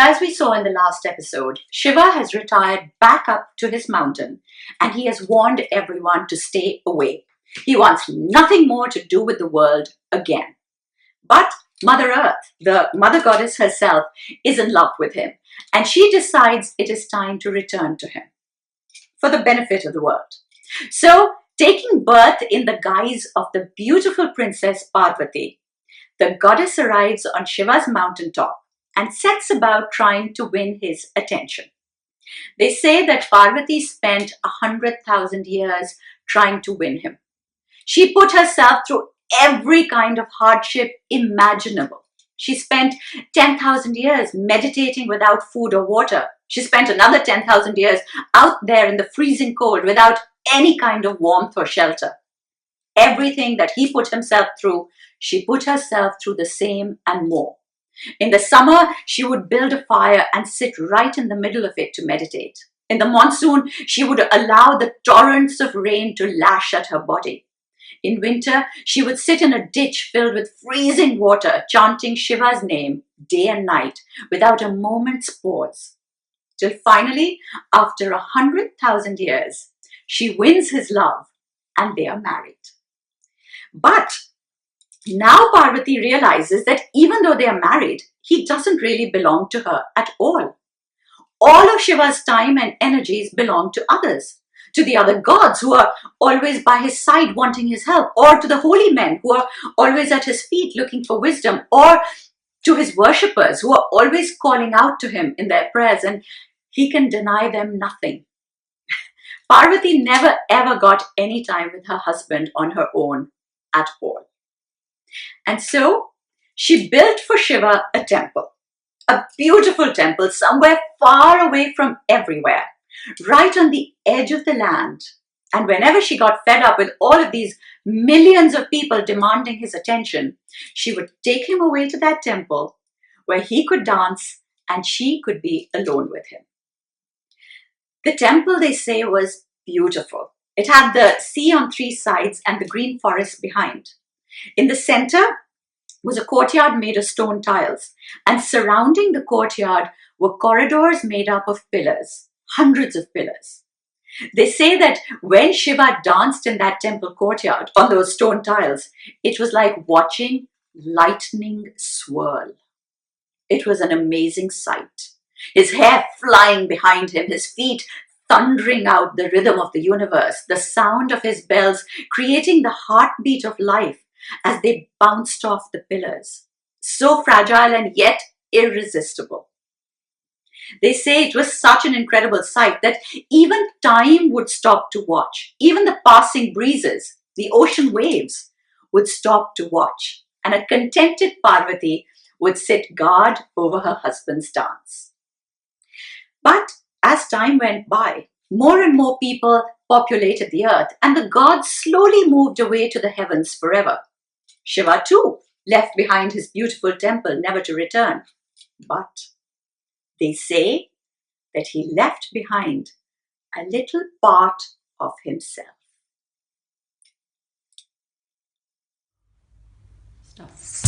as we saw in the last episode, Shiva has retired back up to his mountain and he has warned everyone to stay away. He wants nothing more to do with the world again. But Mother Earth, the mother goddess herself, is in love with him and she decides it is time to return to him for the benefit of the world. So, taking birth in the guise of the beautiful princess Parvati, the goddess arrives on Shiva's mountaintop and sets about trying to win his attention. They say that Parvati spent 100,000 years trying to win him. She put herself through every kind of hardship imaginable. She spent 10,000 years meditating without food or water. She spent another 10,000 years out there in the freezing cold without any kind of warmth or shelter. Everything that he put himself through, she put herself through the same and more. In the summer, she would build a fire and sit right in the middle of it to meditate. In the monsoon, she would allow the torrents of rain to lash at her body. In winter, she would sit in a ditch filled with freezing water, chanting Shiva's name day and night without a moment's pause. Till finally, after 100,000 years, she wins his love and they are married. But now Parvati realizes that even though they are married, he doesn't really belong to her at all. All of Shiva's time and energies belong to others, to the other gods who are always by his side wanting his help, or to the holy men who are always at his feet looking for wisdom, or to his worshippers who are always calling out to him in their prayers, and he can deny them nothing. Parvati never ever got any time with her husband on her own at all. And so she built for Shiva a temple, a beautiful temple somewhere far away from everywhere, right on the edge of the land. And whenever she got fed up with all of these millions of people demanding his attention, she would take him away to that temple where he could dance and she could be alone with him. The temple, they say, was beautiful. It had the sea on three sides and the green forest behind. In the center was a courtyard made of stone tiles, and surrounding the courtyard were corridors made up of pillars, hundreds of pillars. They say that when Shiva danced in that temple courtyard on those stone tiles, it was like watching lightning swirl. It was an amazing sight. His hair flying behind him, his feet thundering out the rhythm of the universe, the sound of his bells creating the heartbeat of life as they bounced off the pillars. So fragile and yet irresistible. They say it was such an incredible sight that even time would stop to watch. Even the passing breezes, the ocean waves, would stop to watch. And a contented Parvati would sit guard over her husband's dance. But as time went by, more and more people populated the earth, and the gods slowly moved away to the heavens forever. Shiva too left behind his beautiful temple, never to return. But they say that he left behind a little part of himself. Stuff.